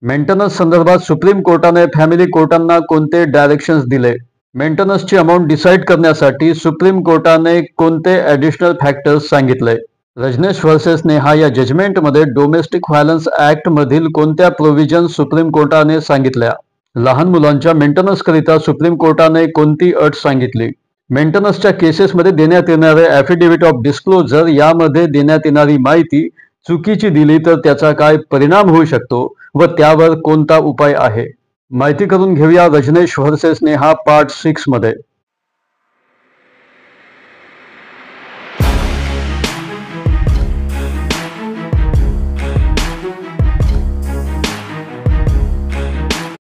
Maintenance संदर्भात supreme कोर्टाने family कोर्टांना कोणते डायरेक्शन्स दिले? मेंटेनन्सची अमाउंट डिसाईड करण्यासाठी सुप्रीम कोर्टाने कोणते ॲडिशनल फॅक्टर्स सांगितले? रजनेश व्हर्सेस नेहा या जजमेंटमध्ये डोमेस्टिक व्हायलन्स ॲक्ट मधील कोणत्या प्रोव्हिजन्स सुप्रीम कोर्टाने सांगितल्या? लहान मुलांच्या मेंटेनन्सकरिता सुप्रीम कोर्टाने कोणती अट सांगितली? मेंटेनन्सच्या केसेसमध्ये देण्यात येणारे ॲफिडेव्हिट ऑफ डिस्क्लोजर यामध्ये देण्यात येणारी माहिती चुकीची दिली तर त्याचा काय परिणाम होऊ शकतो व त्यावर कोणता उपाय आहे? माहिती करून घेऊया रजनेश व्हर्सेस नेहा पार्ट 6 मध्ये.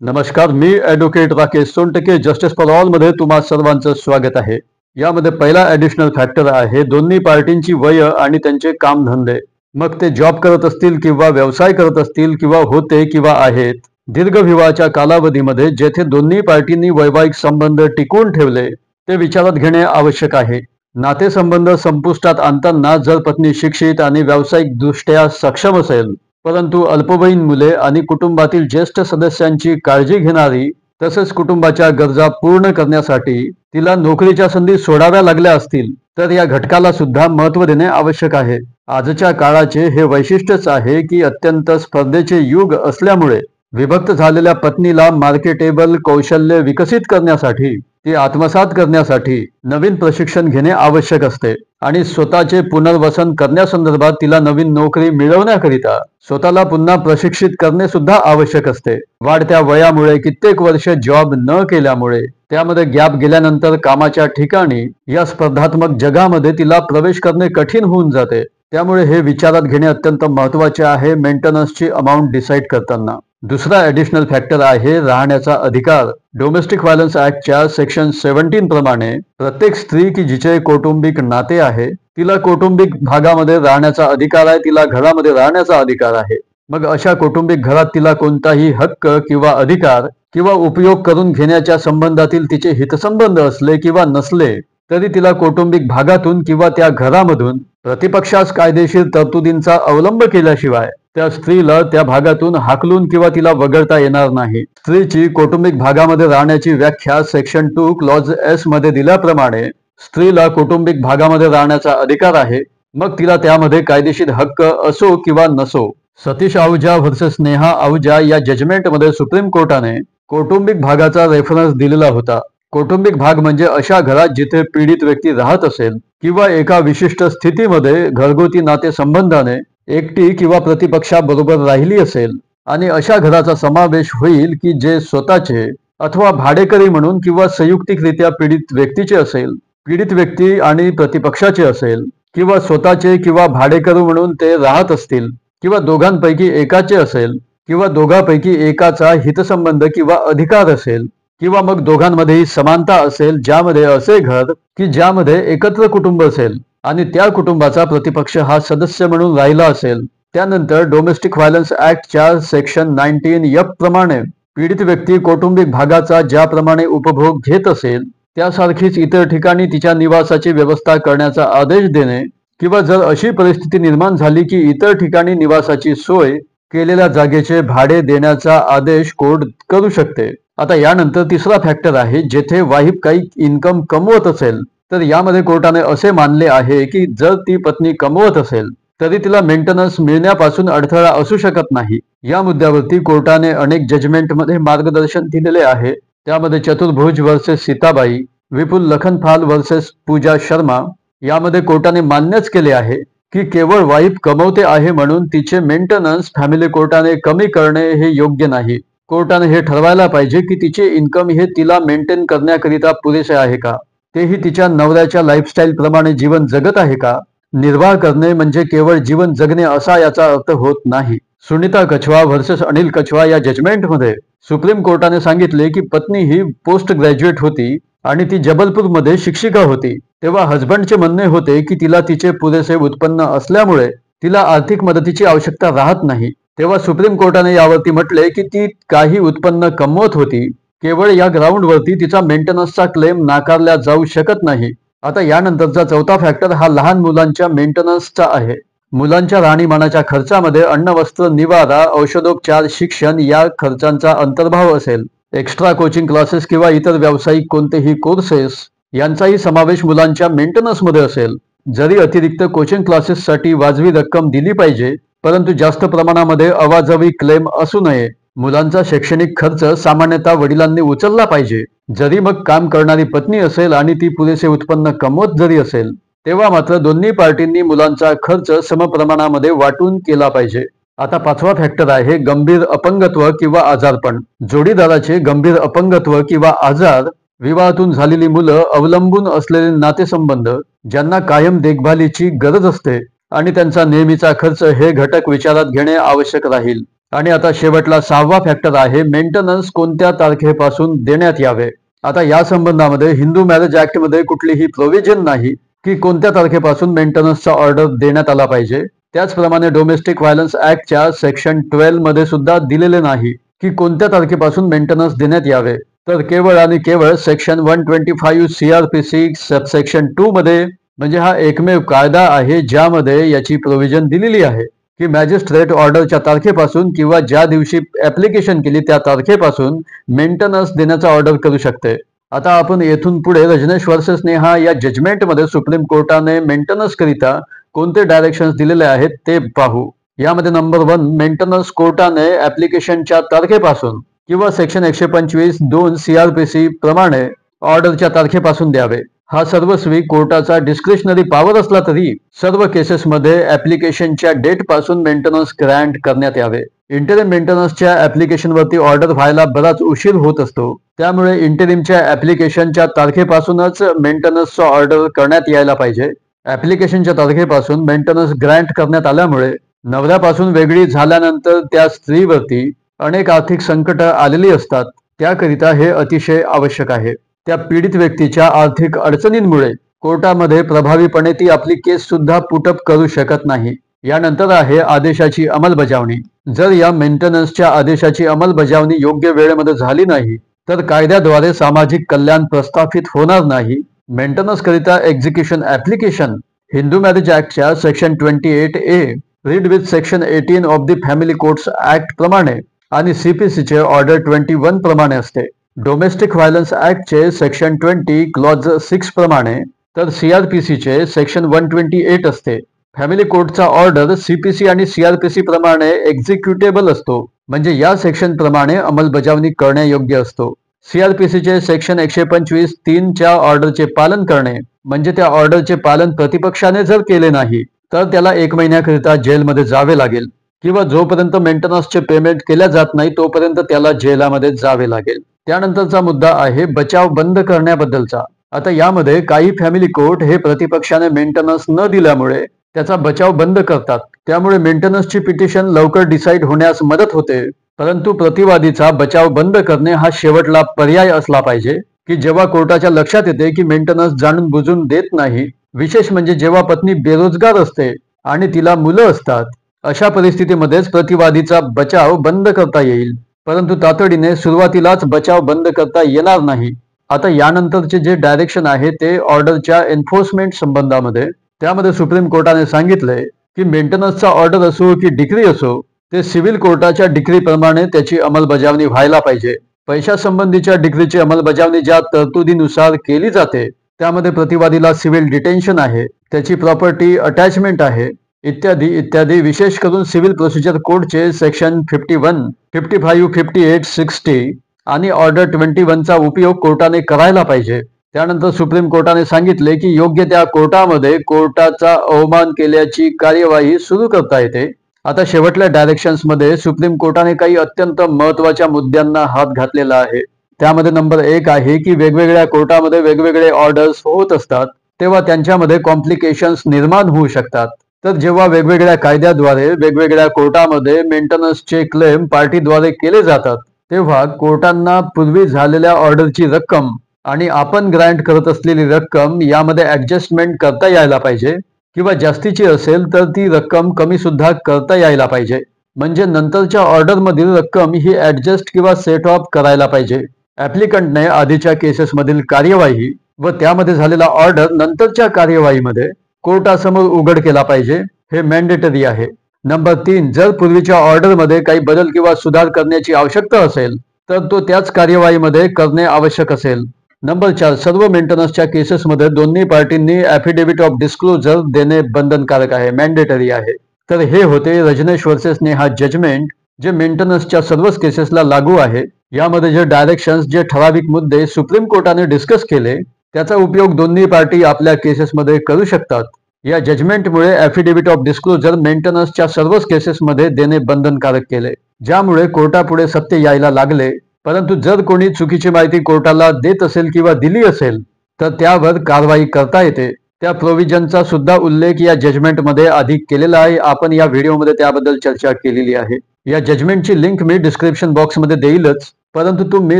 नमस्कार, मी advocate Rakesh Sontakke, justice for all मध्ये तुम्हा सर्वांचं स्वागत आहे. यामध्ये पहिला ॲडिशनल फॅक्टर आहे दोन्ही पार्टींची वय आणि त्यांचे कामधंदे. मग ते जॉब करत असतील किंवा व्यवसाय करत असतील किंवा होते किंवा आहेत. दीर्घ विवाहाच्या कालावधीमध्ये जेथे दोन्ही पार्टींनी वैवाहिक संबंध टिकवून ठेवले ते विचारात घेणे आवश्यक आहे. नातेसंबंध संपुष्टात आणताना जर पत्नी शिक्षित आणि व्यावसायिक दृष्ट्या सक्षम असेल परंतु अल्पवयीन मुले आणि कुटुंबातील ज्येष्ठ सदस्यांची काळजी घेणारी तसेच कुटुंबाच्या गरजा पूर्ण करण्यासाठी तिला नोकरीच्या संधी सोडाव्या लागल्या असतील तर या घटकाला सुद्धा महत्त्व देणे आवश्यक आहे. आजच्या काळाचे हे वैशिष्ट्यच आहे की अत्यंत स्पर्धेचे युग असल्यामुळे विभक्त झालेल्या पत्नीला मार्केटेबल कौशल्य विकसित करण्यासाठी ती आत्मसात करण्यासाठी नवीन प्रशिक्षण घेणे आवश्यक असते आणि स्वतःचे पुनर्वसन करण्यासंदर्भात तिला नवीन नोकरी मिळवण्याकरिता स्वतःला पुन्हा प्रशिक्षित करणे सुद्धा आवश्यक असते. वाढत्या वयामुळे कित्येक वर्ष जॉब न केल्यामुळे त्यामध्ये गॅप गेल्यानंतर कामाच्या ठिकाणी या स्पर्धात्मक जगामध्ये तिला प्रवेश करणे कठीण होऊन जाते. त्यामुळे हे विचारात घेणे अत्यंत महत्त्वाचे आहे मेंटेनन्सची अमाउंट डिसाईड करताना. दुसरा ॲडिशनल फॅक्टर आहे राहण्याचा अधिकार. डोमेस्टिक व्हायलन्स ॲक्टच्या सेक्शन 17 प्रमाणे प्रत्येक स्त्री की जिचे कौटुंबिक नाते आहे तिला कौटुंबिक भागामध्ये राहण्याचा अधिकार आहे, तिला घरामध्ये राहण्याचा अधिकार आहे. मग अशा कौटुंबिक घरात तिला कोणताही हक्क किंवा अधिकार किंवा उपयोग करून घेण्याच्या संबंधातील तिचे हितसंबंध असले किंवा नसले तरी तिला कौटुंबिक भागातून किंवा त्या घरामधून प्रतिपक्षास कायदेशीर तरतुदींचा अवलंब केल्याशिवाय त्या स्त्रीला त्या भागातून हाकलून किंवा तिला वगळता येणार नाही. स्त्रीची कौटुंबिक भागामध्ये राहण्याची व्याख्या सेक्शन 2 क्लॉज S मध्ये दिल्याप्रमाणे स्त्रीला कौटुंबिक भागामध्ये राहण्याचा अधिकार आहे, मग तिला त्यामध्ये कायदेशीर हक्क असो किंवा नसो. सतीश आहुजा व्हर्सेस नेहा आहुजा या जजमेंटमध्ये सुप्रीम कोर्टाने कौटुंबिक भागाचा रेफरन्स दिलेला होता. कौटुंबिक भाग म्हणजे अशा घरात जिथे पीडित व्यक्ती राहत असेल किंवा एका विशिष्ट स्थितीमध्ये घरगुती नातेसंबंधाने एकटी किंवा प्रतिपक्षाबरोबर राहिली असेल आणि अशा घराचा समावेश होईल की जे स्वतःचे अथवा भाडेकरी म्हणून किंवा संयुक्तिकरित्या पीडित व्यक्तीचे असेल, पीडित व्यक्ती आणि प्रतिपक्षाचे असेल किंवा स्वतःचे किंवा भाडेकरू म्हणून ते राहत असतील किंवा दोघांपैकी एकाचे असेल किंवा दोघांपैकी एकाचा हितसंबंध किंवा अधिकार असेल किंवा मग दोघांमध्येही समानता असेल ज्यामध्ये असे घर की ज्यामध्ये एकत्र कुटुंब असेल आणि त्या कुटुंबाचा प्रतिपक्ष हा सदस्य म्हणून राहिला असेल. त्यानंतर डोमेस्टिक व्हायलन्स ॲक्टच्या सेक्शन 19F प्रमाणे पीडित व्यक्ती कौटुंबिक भागाचा ज्याप्रमाणे उपभोग घेत असेल त्यासारखीच इतर ठिकाणी तिच्या निवासाची व्यवस्था करण्याचा आदेश देणे किंवा जर अशी परिस्थिती निर्माण झाली की इतर ठिकाणी निवासाची सोय केलेल्या जागेचे भाडे देण्याचा आदेश कोर्ट करू शकते. आता यानंतर तिसरा फॅक्टर आहे जेथे वाईफ काही इन्कम कमवत असेल तर यामध्ये कोर्टाने असे मानले आहे की जर ती पत्नी कमवत असेल तरी तिला मेंटेनन्स मिळण्यापासून अडथळा असू शकत नाही. या मुद्द्यावरती कोर्टाने अनेक जजमेंटमध्ये मार्गदर्शन दिलेले आहे. त्यामध्ये चतुर्भुज व्हर्सेस सीताबाई, विपुल लखनपाल व्हर्सेस पूजा शर्मा यामध्ये कोर्टाने मान्यच केले आहे की केवळ वाईफ कमवते आहे म्हणून तिचे मेंटेनन्स फॅमिली कोर्टाने कमी करणे हे योग्य नाही. कोर्टाने हे ठरवायला पाहिजे की तिचे इन्कम हे तिला मेंटेन करण्याकरिता पुरेसे आहे का, तेही तिच्या नवऱ्याच्या लाईफस्टाईल प्रमाणे जीवन जगत आहे का. निर्वाह करणे म्हणजे केवळ जीवन जगणे असा याचा अर्थ होत नाही. सुनीता कछवा व्हर्सेस अनिल कछवा या जजमेंटमध्ये सुप्रीम कोर्टाने सांगितले की पत्नी ही पोस्ट ग्रॅज्युएट होती आणि ती जबलपूरमध्ये शिक्षिका होती. तेव्हा हजबंडचे म्हणणे होते की तिला तिचे पुरेसे उत्पन्न असल्यामुळे तिला आर्थिक मदतीची आवश्यकता राहत नाही. तेव्हा सुप्रीम कोर्टाने यावरती म्हटले की ती काही उत्पन्न कमवत होती, केवळ या ग्राउंडवरती तिचा मेंटेनन्सचा क्लेम नाकारला जाऊ शकत नाही. आता यानंतरचा चौथा फॅक्टर हा लहान मुलांच्या मेंटेनन्सचा आहे. मुलांच्या राहणीमानाच्या खर्चामध्ये अन्न, वस्त्र, निवारा, औषधोपचार, शिक्षण या खर्चांचा अंतर्भाव असेल. एक्स्ट्रा कोचिंग क्लासेस किंवा इतर व्यावसायिक कोणतेही कोर्सेस यांचाही समावेश मुलांच्या मेंटेनन्समध्ये असेल. जरी अतिरिक्त कोचिंग क्लासेससाठी वाजवी रक्कम दिली पाहिजे, परंतु जास्त प्रमाणामध्ये अवाजवी क्लेम असू नये. मुलांचा शैक्षणिक खर्च सामान्यतः वडिलांनी उचलला पाहिजे. जरी मग काम करणारी पत्नी असेल आणि ती पुरेसे उत्पन्न कमवत जरी असेल, तेव्हा मात्र दोन्ही पार्टींनी मुलांचा खर्च समप्रमाणामध्ये वाटून केला पाहिजे. आता 5वा फॅक्टर आहे गंभीर अपंगत्व किंवा आजारपण. जोडीदाराचे गंभीर अपंगत्व किंवा आजार, विवाहातून झालेली मुलं, अवलंबून असलेले नातेसंबंध, ज्यांना कायम देखभालीची गरज असते आणि त्यांचा नेहमीचा खर्च हे घटक विचारात घेणे आवश्यक राहील. आणि आता शेवटला 6वा फॅक्टर आहे मेंटेनन्स कोणत्या तारखेपासून देण्यात यावे. आता या संबंधामध्ये हिंदू मॅरेज ऍक्टमध्ये कुठलीही प्रोव्हिजन नाही की कोणत्या तारखेपासून मेंटेनन्सचा ऑर्डर देण्यात आला पाहिजे. त्याचप्रमाणे डोमेस्टिक व्हायलन्स ऍक्टच्या सेक्शन 12 मध्ये सुद्धा दिलेले नाही की कोणत्या तारखेपासून मेंटेनन्स देण्यात यावे. तर केवळ आणि केवळ सेक्शन 125 CRPC सबसेक्शन 2 मध्ये, म्हणजे हा एकमेव कायदा आहे ज्यामध्ये याची प्रोव्हिजन दिलेली आहे की मॅजिस्ट्रेट ऑर्डरच्या तारखेपासून किंवा ज्या दिवशी ऍप्लिकेशन केली त्या तारखेपासून मेंटेनन्स देण्याचा ऑर्डर करू शकते. आता आपण येथून पुढे रजनेश वर्सेस नेहा या जजमेंटमध्ये सुप्रीम कोर्टाने मेंटेनन्स करिता कोणते डायरेक्शन्स दिलेले आहेत ते पाहू. यामध्ये नंबर 1, मेंटेनन्स कोर्टाने ऍप्लिकेशनच्या तारखेपासून किंवा सेक्शन 125(2) CRPC प्रमाणे ऑर्डरच्या तारखेपासून द्यावे. हा सर्वस्वी कोर्टाचा डिस्क्रिशनरी पॉवर असला तरी सर्व केसेसमध्ये ऍप्लिकेशनच्या डेट पासून मेंटेनन्स ग्रँट करण्यात यावे. इंटरिम मेंटेनन्सच्या ऍप्लिकेशनवरती ऑर्डर व्हायला बराच उशीर होत असतो, त्यामुळे इंटरिमच्या ऍप्लिकेशनच्या तारखेपासूनच मेंटेनन्सचा ऑर्डर करण्यात यायला पाहिजे. ऍप्लिकेशनच्या तारखेपासून मेंटेनन्स ग्रँट करण्यात आल्यामुळे नवऱ्यापासून वेगळी झाल्यानंतर त्या स्त्रीवरती अनेक आर्थिक संकट आलेली असतात. त्याकरिता हे अतिशय आवश्यक आहे. त्या पीडित व्यक्तीच्या आर्थिक अडचणींमुळे कोर्टामध्ये प्रभावीपणे ती आपली केस सुद्धा पुटअप करू शकत नाही. यानंतर आहे आदेशाची अंमलबजावणी. जर या मेंटेनन्सच्या आदेशाची अंमलबजावणी योग्य वेळेमध्ये झाली नाही तर कायद्याद्वारे सामाजिक कल्याण प्रस्थापित होणार नाही. मेंटेनन्स करिता एक्झिक्युशन ऍप्लिकेशन हिंदू मॅरेज ऍक्टच्या section 28A read with section 18 of the family courts act प्रमाणे आणि CPCचे ऑर्डर 21 प्रमाणे असते. डोमेस्टिक व्हायलन्स ऍक्टचे सेक्शन 20 क्लॉज 6 प्रमाणे, तर CRPCचे सेक्शन 128 असते. फॅमिली कोर्टचा ऑर्डर CPC आणि CRPC प्रमाणे एक्झिक्युटेबल असतो, म्हणजे या सेक्शन प्रमाणे अंमलबजावणी करण्यायोग्य असतो. CRPCचे सेक्शन 125(3) च्या ऑर्डरचे पालन करणे, म्हणजे त्या ऑर्डरचे पालन प्रतिपक्षाने जर केले नाही तर त्याला 1 महिन्याकरिता जेलमध्ये जावे लागेल किंवा जोपर्यंत मेंटेनन्सचे पेमेंट केल्या जात नाही तोपर्यंत त्याला जेलामध्ये जावे लागेल. त्यानंतरचा मुद्दा आहे बचाव बंद करण्याबद्दलचा. आता यामध्ये काही फॅमिली कोर्ट हे प्रतिपक्षाने मेंटेनन्स न दिल्यामुळे त्याचा बचाव बंद करतात, त्यामुळे मेंटेनन्सची पिटिशन लवकर डिसाईड होण्यास मदत होते. परंतु प्रतिवादीचा बचाव बंद करणे हा शेवटला पर्याय असला पाहिजे की जेव्हा कोर्टाच्या लक्षात येते की मेंटेनन्स जाणून बुजून देत नाही, विशेष म्हणजे जेव्हा पत्नी बेरोजगार असते आणि तिला मुलं असतात, अशा परिस्थितीमध्येच प्रतिवादीचा बचाव बंद करता येईल. परंतु तातडीने सुरुवातीलाच बचाव बंद करता येणार नाही. आता यानंतरचे जे डायरेक्शन आहे ते ऑर्डरच्या एन्फोर्समेंट संबंधामध्ये, त्यामध्ये सुप्रीम कोर्टाने सांगितले की मेंटेनन्सचा ऑर्डर असो की डिक्री असो, ते सिव्हिल कोर्टाच्या डिक्रीप्रमाणे त्याची अंमलबजावणी व्हायला पाहिजे. पैशासंबंधीच्या डिक्रीची अंमलबजावणी ज्या तरतुदीनुसार केली जाते त्यामध्ये प्रतिवादीला सिव्हिल डिटेन्शन आहे, त्याची प्रॉपर्टी अटॅचमेंट आहे, इत्यादी इत्यादी. विशेष करून सिव्हिल प्रोसिजर कोडचे सेक्शन 51, 55, 58, 60 आणि ऑर्डर 21 चा उपयोग कोर्टाने करायला पाहिजे. त्यानंतर सुप्रीम कोर्टाने सांगितले की योग्य त्या कोर्टामध्ये कोर्टाचा अवमान केल्याची कार्यवाही सुरू करता येते. आता शेवटल्या डायरेक्शन्स मध्ये सुप्रीम कोर्टाने काही अत्यंत महत्वाच्या मुद्द्यांना हात घातलेला आहे. त्यामध्ये नंबर 1 आहे की वेगवेगळ्या कोर्टामध्ये वेगवेगळे ऑर्डर्स होत असतात तेव्हा त्यांच्यामध्ये कॉम्प्लिकेशन्स निर्माण होऊ शकतात. तर जेव्हा वेगवेगळ्या कायद्याद्वारे वेगवेगळ्या कोर्टामध्ये मेंटेनन्सचे क्लेम पार्टीद्वारे केले जातात तेव्हा कोर्टांना पूर्वी झालेल्या ऑर्डरची रक्कम आणि आपण ग्रँट करत असलेली रक्कम यामध्ये ऍडजस्टमेंट करता यायला पाहिजे किंवा जास्तीची असेल तर ती रक्कम कमी सुद्धा करता यायला पाहिजे. म्हणजे नंतरच्या ऑर्डरमधील रक्कम ही ऍडजस्ट किंवा सेट ऑफ करायला पाहिजे. ऍप्लिकंटने आधीच्या केसेसमधील कार्यवाही व त्यामध्ये झालेला ऑर्डर नंतरच्या कार्यवाहीमध्ये कोर्टासमोर उघड केला पाहिजे. हे मॅन्डेटरी आहे. नंबर 3, जर पूर्वीच्या ऑर्डरमध्ये काही बदल किंवा सुधार करण्याची आवश्यकता असेल तर तो त्याच कार्यवाहीमध्ये करणे आवश्यक असेल. नंबर 4, सर्व मेंटेनन्सच्या केसेसमध्ये दोन्ही पार्टींनी ॲफिडेव्हिट ऑफ डिस्क्लोजर देणे बंधनकारक आहे, मॅन्डेटरी आहे. तर हे होते रजनेश वर्सेस नेहा जजमेंट, जे मेंटेनन्सच्या सर्वच केसेसला लागू आहे. यामध्ये जे डायरेक्शन्स, जे ठराविक मुद्दे सुप्रीम कोर्टाने डिस्कस केले त्याचा उपयोग दोन्ही पार्टी आपल्या केसेसमध्ये करू शकतात. या जजमेंटमुळे ॲफिडेव्हिट ऑफ डिस्क्लोजर मेंटेनन्सच्या सर्वच केसेसमध्ये देणे बंधनकारक केले, ज्यामुळे कोर्टापुढे सत्य यायला लागले. परंतु जर कोणी चुकीची माहिती कोर्टाला देत असेल किंवा दिली असेल तर त्यावर कारवाई करता येते. त्या प्रोव्हिजनचा सुद्धा उल्लेख या जजमेंटमध्ये अधिक केलेला आहे. आपण या व्हिडिओमध्ये त्याबद्दल चर्चा केलेली आहे. या जजमेंटची लिंक मी डिस्क्रिप्शन बॉक्समध्ये देईलच. परंतु तुम्ही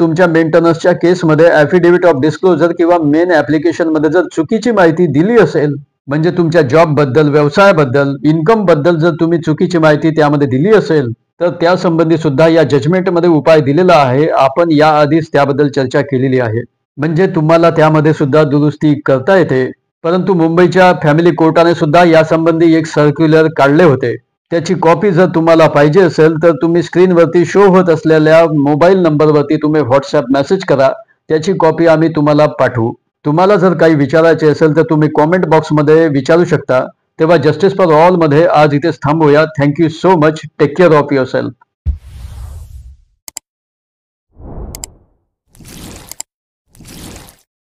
तुमच्या मेंटेनन्सच्या केसमध्ये ॲफिडेव्हिट ऑफ डिस्क्लोजर किंवा मेन ॲप्लिकेशनमध्ये जर चुकीची माहिती दिली असेल, म्हणजे तुमच्या जॉबबद्दल, व्यवसायाबद्दल, इन्कमबद्दल जर तुम्ही चुकीची माहिती त्यामध्ये दिली असेल तर त्यासंबंधी सुद्धा या जजमेंटमध्ये उपाय दिलेला आहे. आपण याआधीच त्याबद्दल चर्चा केलेली आहे, म्हणजे तुम्हाला त्यामध्ये सुद्धा दुरुस्ती करता येते. परंतु मुंबईच्या फॅमिली कोर्टाने सुद्धा यासंबंधी एक सर्क्युलर काढले होते. त्याची कॉपी जर तुम्हाला पाहिजे असेल तर तुम्ही स्क्रीनवरती शो होत असलेल्या मोबाईल नंबरवरती तुम्ही व्हॉट्सॲप मेसेज करा, त्याची कॉपी आम्ही तुम्हाला पाठवू. तुम्हाला जर काही विचारायचे असेल तर तुम्ही कॉमेंट बॉक्समध्ये विचारू शकता. तेव्हा जस्टिस फॉर ऑल मध्ये आज इथेच थांबूया. Thank you so much. Take care of yourself.